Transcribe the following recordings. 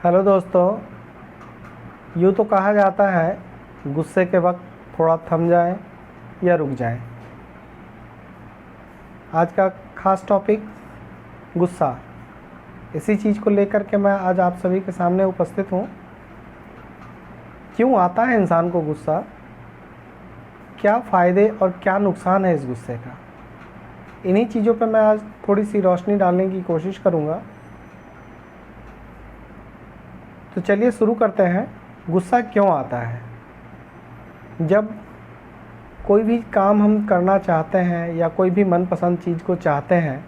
Hello दोस्तों। यूँ तो कहा जाता है गुस्से के वक्त थोड़ा थम जाएं या रुक जाएं। आज का ख़ास टॉपिक गुस्सा। इसी चीज़ को लेकर के मैं आज आप सभी के सामने उपस्थित हूँ। क्यों आता है इंसान को गुस्सा, क्या फ़ायदे और क्या नुकसान है इस गुस्से का, इन्हीं चीज़ों पर मैं आज थोड़ी सी रोशनी डालने की कोशिश करूँगा। तो चलिए शुरू करते हैं। गुस्सा क्यों आता है? जब कोई भी काम हम करना चाहते हैं या कोई भी मनपसंद चीज़ को चाहते हैं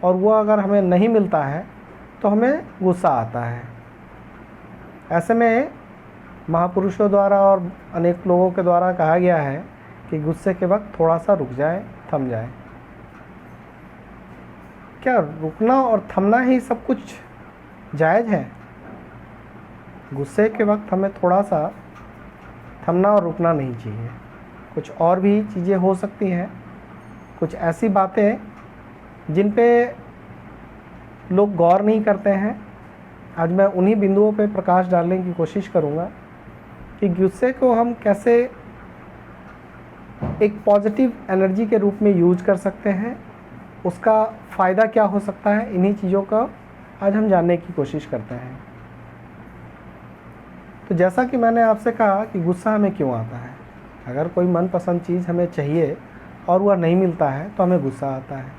और वो अगर हमें नहीं मिलता है तो हमें गुस्सा आता है। ऐसे में महापुरुषों द्वारा और अनेक लोगों के द्वारा कहा गया है कि गुस्से के वक्त थोड़ा सा रुक जाए, थम जाए। क्या रुकना और थमना ही सब कुछ जायज़ है? गुस्से के वक्त हमें थोड़ा सा थमना और रुकना नहीं चाहिए। कुछ और भी चीज़ें हो सकती हैं, कुछ ऐसी बातें जिन पे लोग गौर नहीं करते हैं। आज मैं उन्हीं बिंदुओं पे प्रकाश डालने की कोशिश करूँगा कि गुस्से को हम कैसे एक पॉजिटिव एनर्जी के रूप में यूज कर सकते हैं, उसका फ़ायदा क्या हो सकता है। इन्हीं चीज़ों का आज हम जानने की कोशिश करते हैं। तो जैसा कि मैंने आपसे कहा कि गुस्सा हमें क्यों आता है। अगर कोई मनपसंद चीज़ हमें चाहिए और वह नहीं मिलता है तो हमें गुस्सा आता है।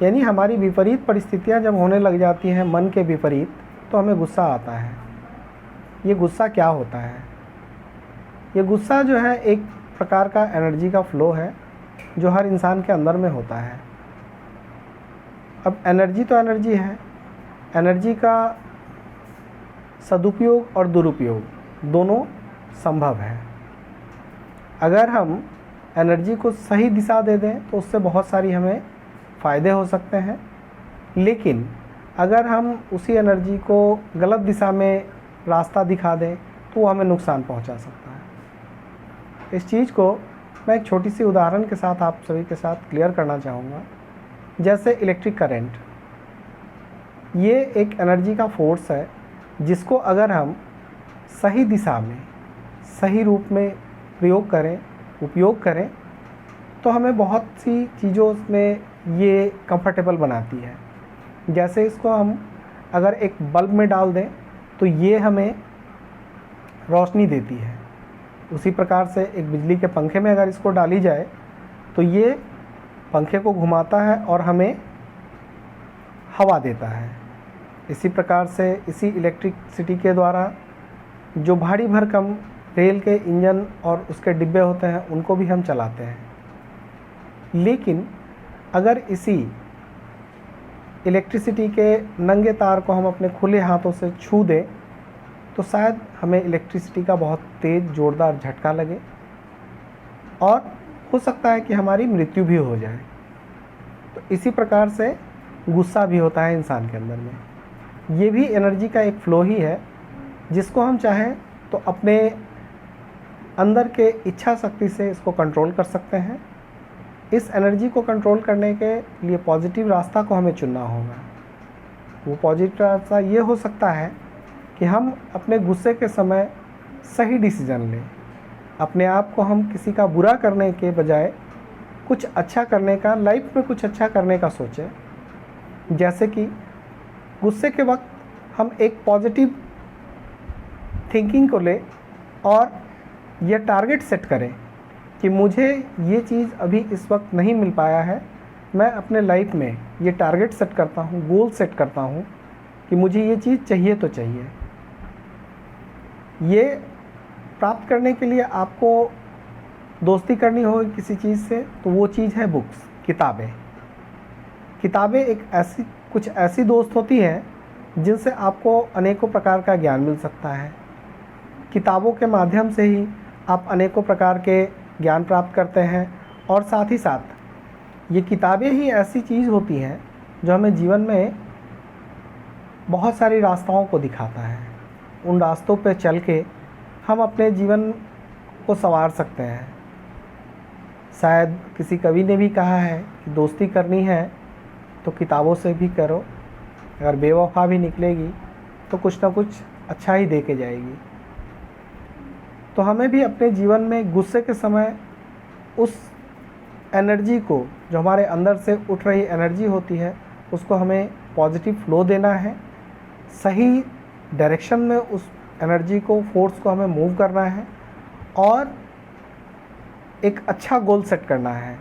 यानी हमारी विपरीत परिस्थितियां जब होने लग जाती हैं, मन के विपरीत, तो हमें गुस्सा आता है। ये गुस्सा क्या होता है? ये गुस्सा जो है एक प्रकार का एनर्जी का फ्लो है जो हर इंसान के अंदर में होता है। अब एनर्जी तो एनर्जी है, एनर्जी का सदुपयोग और दुरुपयोग दोनों संभव है। अगर हम एनर्जी को सही दिशा दे दें तो उससे बहुत सारी हमें फ़ायदे हो सकते हैं, लेकिन अगर हम उसी एनर्जी को गलत दिशा में रास्ता दिखा दें तो वो हमें नुकसान पहुंचा सकता है। इस चीज़ को मैं एक छोटी सी उदाहरण के साथ आप सभी के साथ क्लियर करना चाहूँगा। जैसे इलेक्ट्रिक करंट, ये एक एनर्जी का फोर्स है जिसको अगर हम सही दिशा में, सही रूप में प्रयोग करें, उपयोग करें, तो हमें बहुत सी चीज़ों में ये कंफर्टेबल बनाती है। जैसे इसको हम अगर एक बल्ब में डाल दें तो ये हमें रोशनी देती है। उसी प्रकार से एक बिजली के पंखे में अगर इसको डाली जाए तो ये पंखे को घुमाता है और हमें हवा देता है। इसी प्रकार से इसी इलेक्ट्रिसिटी के द्वारा जो भारी भरकम रेल के इंजन और उसके डिब्बे होते हैं उनको भी हम चलाते हैं। लेकिन अगर इसी इलेक्ट्रिसिटी के नंगे तार को हम अपने खुले हाथों से छू दें तो शायद हमें इलेक्ट्रिसिटी का बहुत तेज़ ज़ोरदार झटका लगे और हो सकता है कि हमारी मृत्यु भी हो जाए। तो इसी प्रकार से गुस्सा भी होता है इंसान के अंदर में। ये भी एनर्जी का एक फ्लो ही है जिसको हम चाहें तो अपने अंदर के इच्छा शक्ति से इसको कंट्रोल कर सकते हैं। इस एनर्जी को कंट्रोल करने के लिए पॉजिटिव रास्ता को हमें चुनना होगा। वो पॉजिटिव रास्ता ये हो सकता है कि हम अपने गुस्से के समय सही डिसीजन लें। अपने आप को हम किसी का बुरा करने के बजाय कुछ अच्छा करने का, लाइफ में कुछ अच्छा करने का सोचें। जैसे कि गुस्से के वक्त हम एक पॉजिटिव थिंकिंग को लें और यह टारगेट सेट करें कि मुझे ये चीज़ अभी इस वक्त नहीं मिल पाया है। मैं अपने लाइफ में ये टारगेट सेट करता हूँ, गोल सेट करता हूँ कि मुझे ये चीज़ चाहिए तो चाहिए। ये प्राप्त करने के लिए आपको दोस्ती करनी होगी किसी चीज़ से, तो वो चीज़ है बुक्स, किताबें। किताबें एक कुछ ऐसी दोस्त होती हैं जिनसे आपको अनेकों प्रकार का ज्ञान मिल सकता है। किताबों के माध्यम से ही आप अनेकों प्रकार के ज्ञान प्राप्त करते हैं और साथ ही साथ ये किताबें ही ऐसी चीज़ होती हैं जो हमें जीवन में बहुत सारी रास्ताओं को दिखाता है। उन रास्तों पे चल के हम अपने जीवन को संवार सकते हैं। शायद किसी कवि ने भी कहा है कि दोस्ती करनी है तो किताबों से भी करो, अगर बेवफा भी निकलेगी तो कुछ ना कुछ अच्छा ही दे के जाएगी। तो हमें भी अपने जीवन में गुस्से के समय उस एनर्जी को, जो हमारे अंदर से उठ रही एनर्जी होती है, उसको हमें पॉजिटिव फ्लो देना है, सही डायरेक्शन में उस एनर्जी को, फोर्स को हमें मूव करना है और एक अच्छा गोल सेट करना है।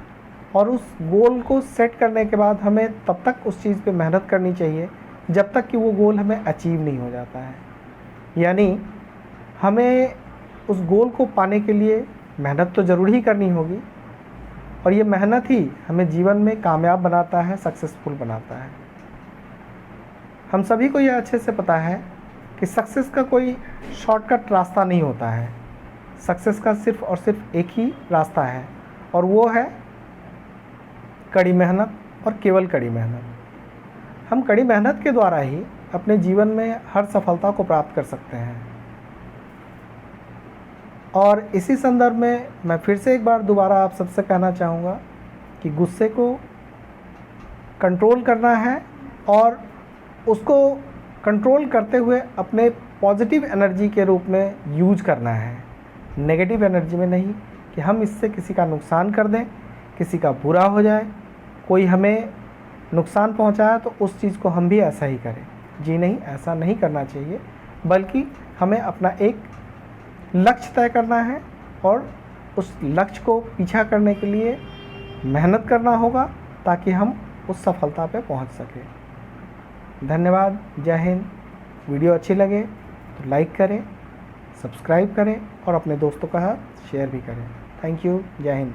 और उस गोल को सेट करने के बाद हमें तब तक उस चीज़ पे मेहनत करनी चाहिए जब तक कि वो गोल हमें अचीव नहीं हो जाता है। यानी हमें उस गोल को पाने के लिए मेहनत तो ज़रूर ही करनी होगी, और ये मेहनत ही हमें जीवन में कामयाब बनाता है, सक्सेसफुल बनाता है। हम सभी को यह अच्छे से पता है कि सक्सेस का कोई शॉर्टकट रास्ता नहीं होता है। सक्सेस का सिर्फ और सिर्फ एक ही रास्ता है, और वो है कड़ी मेहनत, और केवल कड़ी मेहनत। हम कड़ी मेहनत के द्वारा ही अपने जीवन में हर सफलता को प्राप्त कर सकते हैं। और इसी संदर्भ में मैं फिर से एक बार दोबारा आप सबसे कहना चाहूँगा कि गुस्से को कंट्रोल करना है, और उसको कंट्रोल करते हुए अपने पॉजिटिव एनर्जी के रूप में यूज करना है, नेगेटिव एनर्जी में नहीं कि हम इससे किसी का नुकसान कर दें, किसी का बुरा हो जाए, कोई हमें नुकसान पहुंचाया तो उस चीज़ को हम भी ऐसा ही करें। जी नहीं, ऐसा नहीं करना चाहिए, बल्कि हमें अपना एक लक्ष्य तय करना है और उस लक्ष्य को पीछा करने के लिए मेहनत करना होगा ताकि हम उस सफलता पे पहुंच सकें। धन्यवाद। जय हिंद। वीडियो अच्छी लगे तो लाइक करें, सब्सक्राइब करें और अपने दोस्तों के साथ शेयर भी करें। Thank you. जय हिंद।